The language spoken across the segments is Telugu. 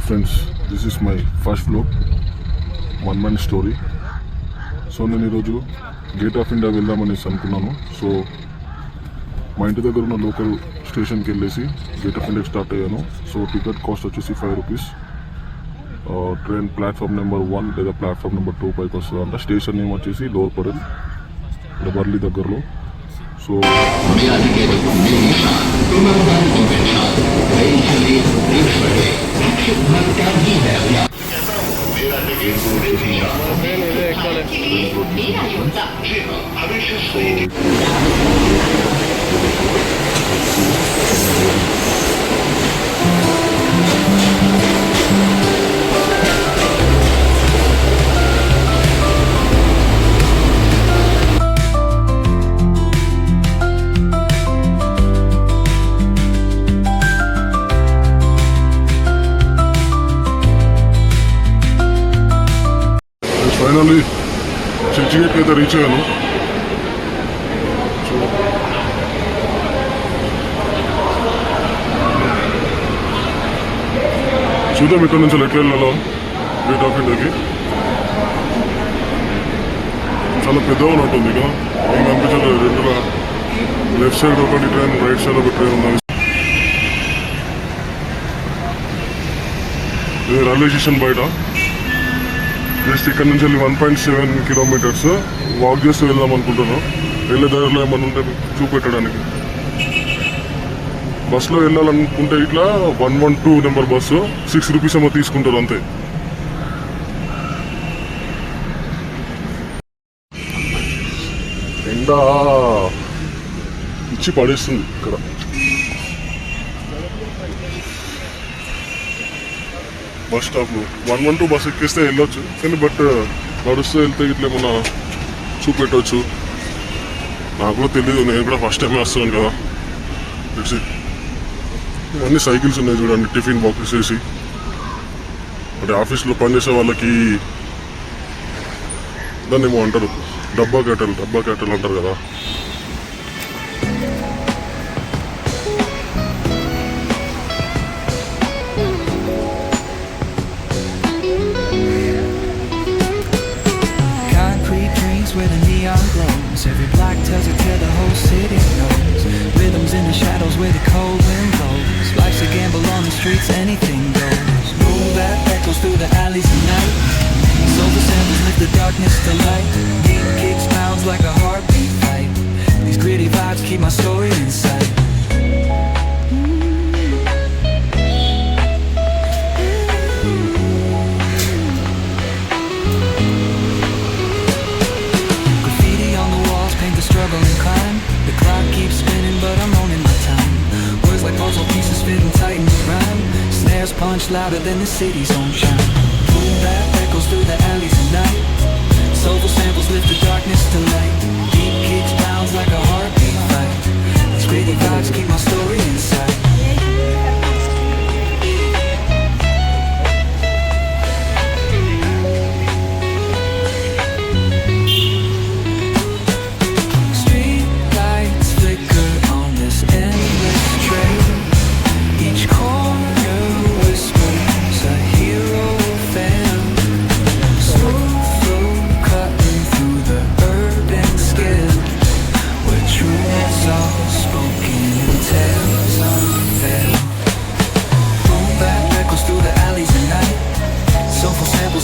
Friends, this is my first vlog, one man story. So నేను ఈరోజు గేట్ ఆఫ్ ఇండియా వెళ్దామనేసి అనుకున్నాను. సో మా ఇంటి దగ్గర ఉన్న లోకల్ స్టేషన్కి వెళ్ళేసి గేట్ ఆఫ్ ఇండియాకి స్టార్ట్ అయ్యాను. సో టికెట్ కాస్ట్ వచ్చేసి 5 రూపీస్. ట్రైన్ ప్లాట్ఫామ్ నెంబర్ 1 లేదా ప్లాట్ఫామ్ నెంబర్ 2 పైకి వస్తుంది అంట. స్టేషన్ నేమ్ వచ్చేసి లోవర్ పడల్, ఇక్కడ బర్లీ దగ్గరలో. సో ఫైనల్లీ చర్చి గేట్కి అయితే రీచ్ అయ్యాను. చూద్దాం ఇక్కడ నుంచి ఎట్లా వెళ్ళాలో. గేట్ ఆఫ్ ఇండియాకి చాలా పెద్దగా ఉంటుంది. ఇక ఏం కనిపించలేదు. రెండుగా లెఫ్ట్ సైడ్ ఒకటి ట్రైన్, రైట్ సైడ్ ఒక ట్రైన్ ఉన్నది. ఇది రైల్వే స్టేషన్ బయట. జస్ట్ ఇక్కడ నుంచి వెళ్ళి 1.7 కిలోమీటర్స్ వాక్ చేస్తూ వెళ్దాం అనుకుంటున్నాం. వెళ్ళే దారిలో ఏమన్నా ఉంటే చూపెట్టడానికి. బస్సులో వెళ్ళాలనుకుంటే ఇట్లా 112 నెంబర్ బస్సు 6 రూపీస్ ఏమో తీసుకుంటారు అంతే. ఎండ ఇచ్చి పడేస్తుంది ఇక్కడ. బస్ స్టాప్ 112 బస్ ఎక్కిస్తే వెళ్ళొచ్చు, కానీ బట్ నడుస్తూ వెళ్తే ఇట్లా ఏమన్నా చూపెట్టవచ్చు. నాకు కూడా తెలీదు, నేను కూడా ఫస్ట్ టైం వస్తున్నాను కదా. ఇట్స్ ఇవన్నీ సైకిల్స్ ఉన్నాయి చూడండి, టిఫిన్ బాక్సెస్ వేసి. అంటే ఆఫీస్లో పనిచేసే వాళ్ళకి దాన్ని ఏమో అంటారు, డబ్బా క్యాటల్ అంటారు కదా. where the neon glows. Every block tells a tale the whole city knows. Rhythms in the shadows where the cold wind blows. Life's a gamble on the streets, anything goes. Boom bap echoes through the alleys at night. Silver samples lift the darkness to light. Deep kicks pounds like a heartbeat fight. These gritty vibes keep my story in sight. Struggle and climb. The clock keeps spinning, but I'm owning my time. Words like puzzle pieces fitting tight in the rhyme. Snares punch louder than the city's own chime. Boom bap echoes through the alleys at night. Soulful samples lift the darkness to light. Deep kicks pounds like a heartbeat fight. These gritty vibes keep my story inside.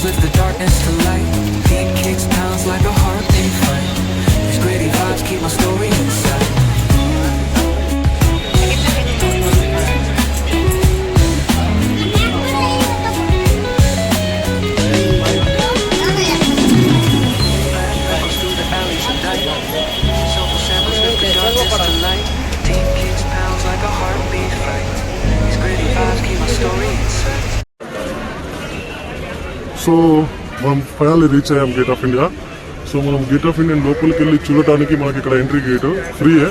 Lift the darkness to light. Deep kicks pounds like a heartbeat fight. These gritty vibes keep my story inside. Echoes through the alleys at night. Soulful samples lift the darkness to light. Deep kicks pounds like a heartbeat fight. These gritty vibes keep my story inside. So మనం ఫైనల్లీ రీచ్ అయ్యాం గేట్ ఆఫ్ ఇండియా. సో మనం గేట్ ఆఫ్ ఇండియా లోపలికి వెళ్ళి చూడటానికి మనకి ఇక్కడ ఎంట్రీ గేట్ ఫ్రీయే,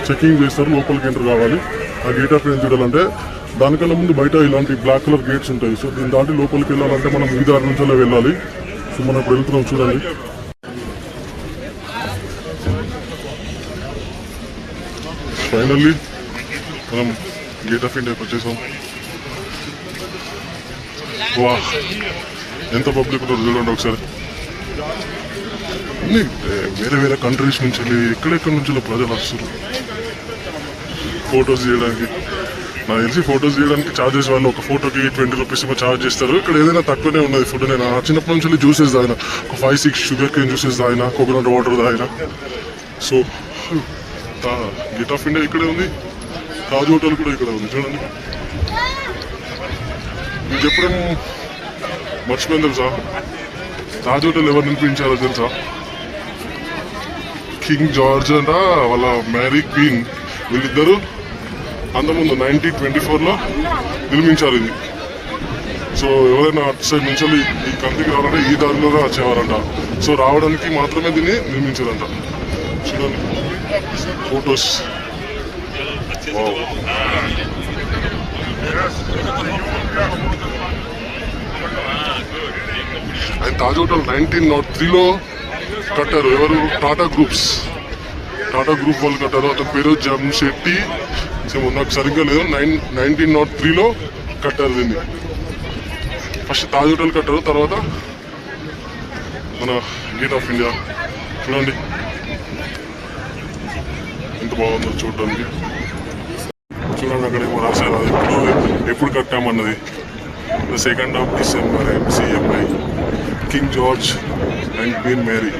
చెకింగ్ చేస్తారు. లోపలికి ఎంట్రీ కావాలి ఆ గేట్ ఆఫ్ ఇండియా చూడాలంటే. దానికన్నా ముందు బయట ఇలాంటి బ్లాక్ కలర్ గేట్స్ ఉంటాయి. సో దీని దాటి లోపలికి వెళ్ళాలంటే మనం ఈ దారి నుంచి వెళ్ళాలి. సో మనం ఇప్పుడు వెళ్తున్నాం చూడండి. ఫైనల్లీ మనం గేట్ ఆఫ్ ఇండియాకి వచ్చేసాం. వా ఎంత పబ్లిక్ ఉన్నారు చూడండి ఒకసారి. అన్ని వేరే వేరే కంట్రీస్ నుంచి వెళ్ళి ఎక్కడెక్కడి నుంచి ప్రజలు వస్తారు ఫొటోస్ తీయడానికి. నాకు తెలిసి ఫొటోస్ తీయడానికి ఛార్జెస్ వాళ్ళు ఒక ఫోటోకి 20 రూపీస్ ఛార్జ్ చేస్తారు. ఇక్కడ ఏదైనా తక్కువనే ఉన్నది ఫుడ్. నేను చిన్నప్పటి నుంచి జ్యూసెస్ తాగిన, ఒక 5-6 షుగర్ కేన్ జ్యూసెస్ తాగిన, కోకోనట్ వాటర్ తాగిన. సో గేట్ ఆఫ్ ఇండియా ఇక్కడే ఉంది, తాజ్ హోటల్ కూడా ఇక్కడ ఉంది చూడండి. మీకు ఎప్పుడేం మర్చిపోయింది తెలుసా, తాజ్ హోటల్ ఎవరు నిర్మించారో తెలుసా? కింగ్ జార్జ్ అంట వాళ్ళ మ్యారీ క్వీన్, వీళ్ళిద్దరూ అంతకుముందు 1924లో నిర్మించారు ఇది. సో ఎవరైనా అటు సైడ్ నుంచి ఈ కంట్రీకి రావాలంటే ఈ దారిలోనే వచ్చేవారంట. సో రావడానికి మాత్రమే దీన్ని నిర్మించారంట. చూడండి ఫొటోస్. అండ్ తాజ్ హోటల్ 1903లో కట్టారు. ఎవరు? టాటా గ్రూప్ వాళ్ళు కట్టారు. అతని పేరు జమ్షెట్టి, నాకు సరిగ్గా లేదు. 1903లో కట్టారు దీన్ని. ఫస్ట్ తాజ్ హోటల్ కట్టారు, తర్వాత మన గేట్ ఆఫ్ ఇండియా. చూడండి ఎంత బాగుందో చూడడానికి. చూడండి అక్కడ ఏమో రాశారు, అది ఎప్పుడు కట్టామన్నది. 2nd of December MCMI, king George and queen Mary.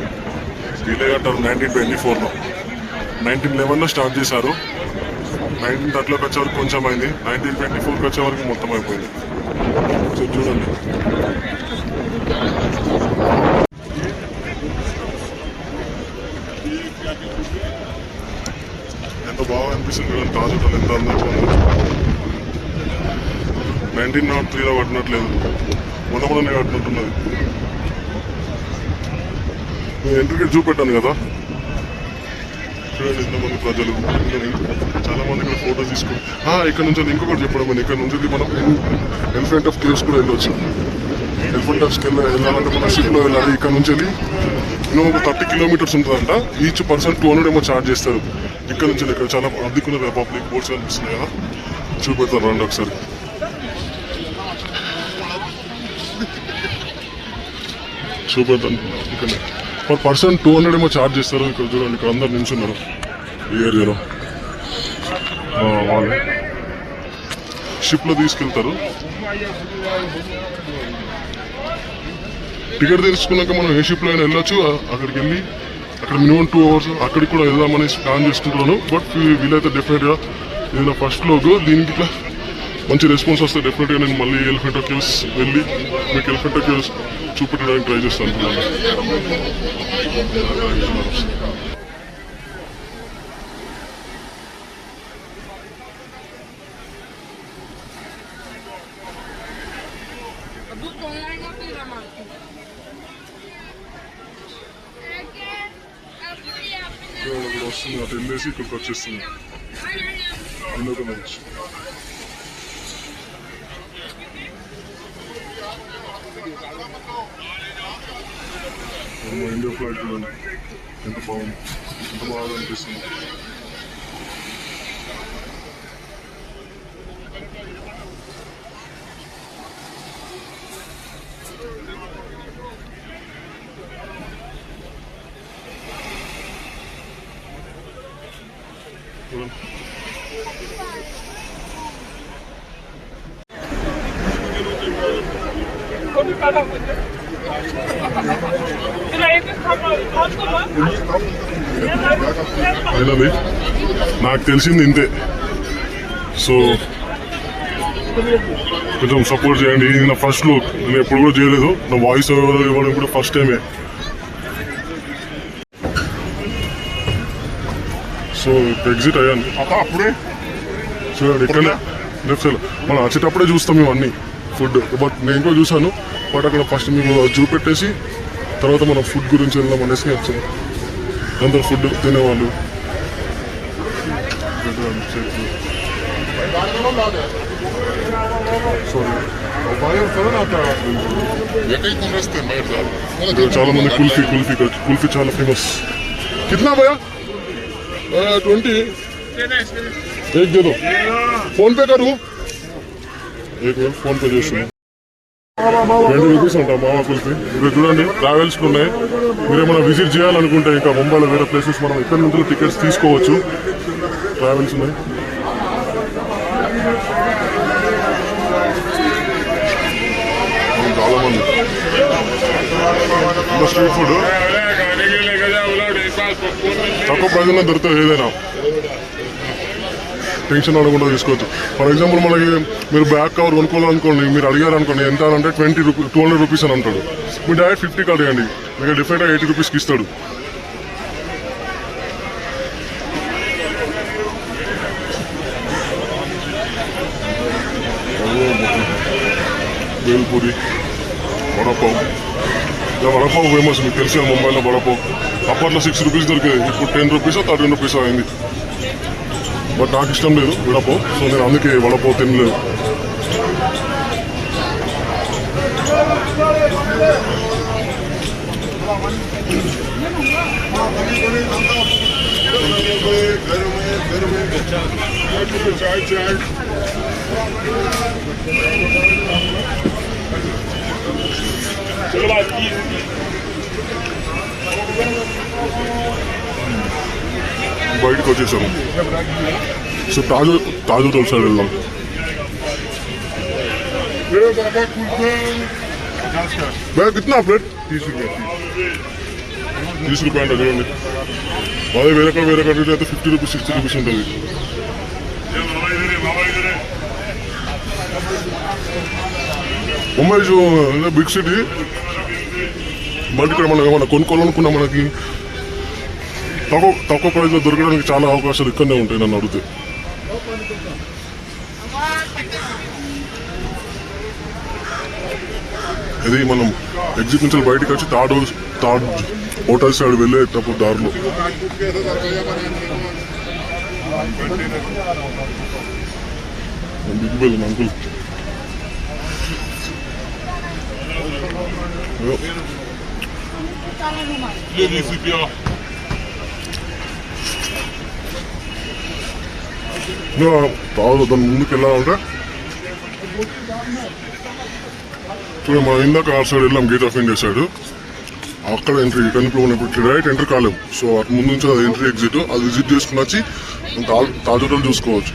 వీళ్ళే కట్టారు 1924లో. 1911లో స్టార్ట్ చేశారు. 1930లోకి వచ్చే వరకు కొంచెం అయింది. 1924కి వచ్చే వరకు మొత్తం అయిపోయింది. సో చూడండి ఎంత బాగా అనిపిస్తుంది చూడండి. తాజ్ హోటల్ ఎంత అందంగా ఉంది. 1903లో కట్టినట్లేదు, మొన్ననే కట్టినట్టున్నది. నేను ఎంట్రీకి చూపెట్టాను కదా. చూడండి ఎంతమంది ప్రజలు, చాలా మంది ఇక్కడ ఫోటోస్ తీసుకుని. ఇక్కడ నుంచి ఇంకొకటి చెప్పడం, ఇక్కడ నుంచి మనం ఎలిఫెంట్ ఆఫ్ కేవ్స్ కూడా వెళ్ళొచ్చు. ఎలిఫెంట్ ఆఫ్ వెళ్ళాలంటే మనం షిప్లో వెళ్ళాలి. ఇక్కడ నుంచి వెళ్ళి ఇంకా ఒక 30 కిలోమీటర్స్ ఉంటుందంట. ఈచ్ పర్సన్ 200 ఏమో ఛార్జ్ చేస్తారు. ఇక్కడ నుంచి ఇక్కడ చాలా అద్దెకున్న పబ్లిక్ బోట్స్ కనిపిస్తున్నాయి కదా, చూపెడతారు రండి ఒకసారి. చూపెడతాను. ఇక్కడ పర్ పర్సన్ 200 ఏమో ఛార్జ్ చేస్తారు. ఇక్కడ చూడండి, ఇక్కడ అందరు నిల్చున్నారు ఈ ఏరియాలో. వాళ్ళు షిప్లో తీసుకెళ్తారు. టికెట్ తీసుకున్నాక మనం ఏ షిప్లో అయినా వెళ్ళొచ్చు. అక్కడికి వెళ్ళి అక్కడ మినిమం 2 hours అక్కడికి కూడా వెళ్దామని ప్లాన్ చేసుకుంటున్నాను. బట్ వీలైతే డెఫినెట్గా ఏదైనా ఫస్ట్ లోగు దీనికి ఇట్లా మంచి రెస్పాన్స్ వస్తే డెఫినెట్గా నేను మళ్ళీ ఎలిఫెంటా కేవ్స్ వెళ్ళి మీకు ఎలిఫెంటా కేవ్స్ చూపెట్టడానికి ట్రై చేస్తాను. వస్తుంది అటు వెళ్ళేసి ఇక్కడికి వచ్చేస్తుంది. ఇంకొక మంచి ఇండియా ఫ్లైట్ చూడండి ఎంత బాగుంది, ఎంత బాగా అనిపిస్తుంది. అయినది నాకు తెలిసింది ఇంతే. సో కొంచెం సపోర్ట్ చేయండి. ఇది నా ఫస్ట్ లుక్, నేను ఎప్పుడు కూడా చేయలేదు. నా వాయిస్ ఇవ్వడం కూడా ఫస్ట్ టైమే. సో ఎగ్జిట్ అయ్యాను అప్పుడే. చూడండి ఇక్కడనే లెఫ్ట్ సైడ్ మనం వచ్చేటప్పుడే చూస్తాం ఇవన్నీ ఫుడ్. బట్ నేను కూడా చూసాను. బట్ అక్కడ ఫస్ట్ మేము చూపెట్టేసి తర్వాత మనం ఫుడ్ గురించి వెళ్దాం అనేసి వచ్చాము. అందరు ఫుడ్ తినేవాళ్ళు. చాలా మంది కుల్ఫీ చాలా ఫేమస్. కిतना भैया? 20 एक दे दो. फोन पे करूँ? एक मिनट फोन पे చేస్తున్నాను. ₹20 ఉంటాం మామా కుల్ఫీ. మీరు చూడండి ట్రావెల్స్ ఉన్నాయి. మీరు ఏమైనా విజిట్ చేయాలనుకుంటే ఇంకా ముంబైలో వేరే ప్లేసెస్ మనం ఇక్కడ నుంచి టికెట్స్ తీసుకోవచ్చు. ట్రావెల్స్ ఉన్నాయి. చాలా మంది ఇంకా స్ట్రీట్ ఫుడ్ తక్కువ ప్రైజ్లో దొరుకుతుంది. ఏదైనా టెన్షన్ పడకుండా తీసుకోవచ్చు. ఫర్ ఎగ్జాంపుల్ మనకి మీరు బ్యాక్ కవర్ కొనుక్కోవాలనుకోండి, మీరు అడిగారు అనుకోండి ఎంత అంటే ₹200 అని అంటాడు. మీరు డైరెక్ట్ 50కి అడగండి, మీకు డిఫరెంట్గా ₹80కి ఇస్తాడు. బేల్పూరి, వడపావ్. వడపావ్ ఫేమస్, మీకు తెలిసిన ముంబైలో వడపావ్. అప్పట్లో ₹6 దొరికేది, ఇప్పుడు ₹10 ₹13 అయింది. బట్ నాకు ఇష్టం లేదు వడపావ్, సో నేను అందుకే వడపావ్ తినలేదు. బయటకు వచ్చేసాము. సో తాజా హోటల్ సైడ్ వెళ్దాం. కిतना ప్లేట్? ₹30 అంట. చూడండి, అదే వేరే కడ అయితే ₹50 ₹60 ఉంటుంది. ముంబై బిగ్ సిటీ, బట్ ఇక్కడ మనం ఏమన్నా కొనుక్కోవాలనుకున్నా మనకి తక్కువ ప్రైస్లో దొరకడానికి చాలా అవకాశాలు ఇక్కడనే ఉంటాయి నన్ను అడిగితే. ఇది మనం ఎగ్జిట్ నుంచి బయటకు వచ్చి థర్డ్ హోటల్ సైడ్ వెళ్ళేటప్పుడు దారిలో బిగ్ బెల్ అంకుల్. దాని ముందుకు వెళ్ళాలంటే చూడండి, మనం ఇందాక ఆ సైడ్ వెళ్ళాం, గేట్ ఆఫ్ ఇండియా సైడ్. అక్కడ ఎంట్రీ, కానీ ఇప్పుడు మనం ఇప్పుడు డైరెక్ట్ ఎంట్రీ కాలేము. సో అటు ముందు నుంచి అది ఎంట్రీ ఎగ్జిట్, అది విజిట్ చేసుకుని వచ్చి తాజ్ హోటల్ చూసుకోవచ్చు.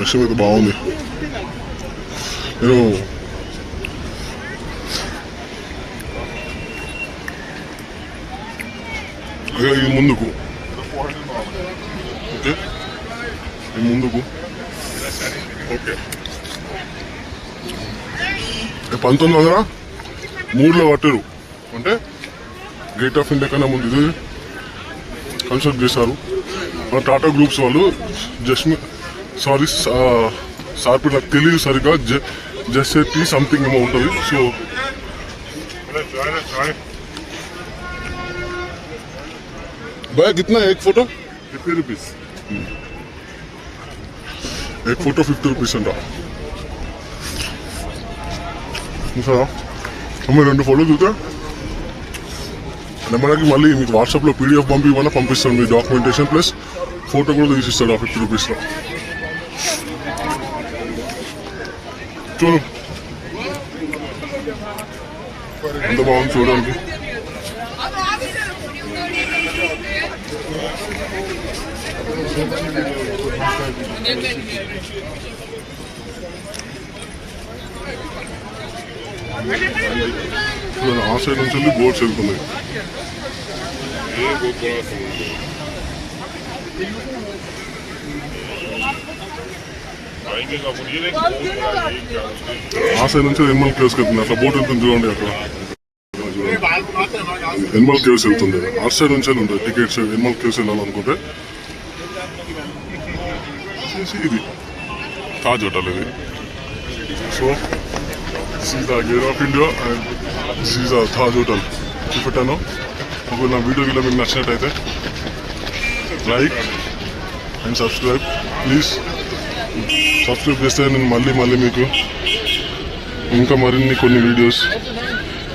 విషయం అయితే బాగుంది. నేను ఈ ముందుకు ఓకే, ఈ ముందుకు ఓకే 1903లో కట్టారు. అంటే గేట్ ఆఫ్ ఇండియా కన్నా ముందు ఇది కన్స్ట్రక్ట్ చేశారు. మన టాటా గ్రూప్స్ వాళ్ళు. సారీ సార్ పేరు నాకు తెలియదు సరిగ్గా, జెస్ఎటీ సంథింగ్ ఏమో ఉంటుంది. సో भैया कितना है एक फोटो? ₹50. एक फोटो ₹50 अंట. हमें 2 फोटो దిగుతా మనకి మళ్ళీ మీకు వాట్సాప్లో PDF పంపిమన్నా పంపిస్తాను. మీ డాక్యుమెంటేషన్ ప్లస్ ఫోటో కూడా తీసిస్తాడు ఆ ₹50లో. చూడు ఎంత బాగుంది చూడడానికి. ఆ సైడ్ నుంచి వెళ్ళి బోట్స్ వెళ్తున్నాయి. ఆ సైడ్ నుంచి ఎనిమల్ కేవ్స్కి వెళ్తుంది. అట్లా బోట్ వెళ్తుంది చూడండి. అక్కడ ఎనిమల్ కేవ్స్ వెళ్తుంది. ఆ సైడ్ నుంచి వెళ్ళి ఉంటుంది టికెట్స్. ఎనిమల్ కేవ్స్ వెళ్ళాలనుకుంటే ఇది తాజ్ హోటల్. ఇది so this is the gate of India and this is the Taj hotel చూపెట్టాను. ఒకవేళ నా వీడియో మీకు నచ్చినట్టయితే like and subscribe please. Subscribe చేస్తే నేను మళ్ళీ మీకు ఇంకా మరిన్ని కొన్ని వీడియోస్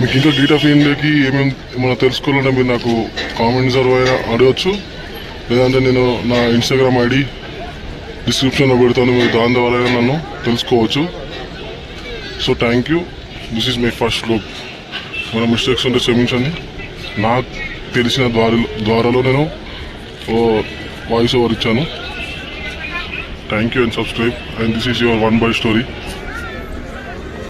మీకు ఇంకా గేట్ ఆఫ్ ఇండియాకి ఏమైనా తెలుసుకోవాలంటే మీరు నాకు కామెంట్స్ ద్వారా అడగచ్చు, లేదంటే నేను నా ఇన్స్టాగ్రామ్ ఐడి డిస్క్రిప్షన్లో పెడతాను, మీరు దాని ద్వారా నన్ను తెలుసుకోవచ్చు. So thank you. This is my first vlog. మన మిస్టేక్స్ ఉంటే క్షమించండి. నాకు తెలిసిన ద్వారాలో నేను వాయిస్ ఓవర్ ఇచ్చాను. Thank you and subscribe. And this is your 1 by story.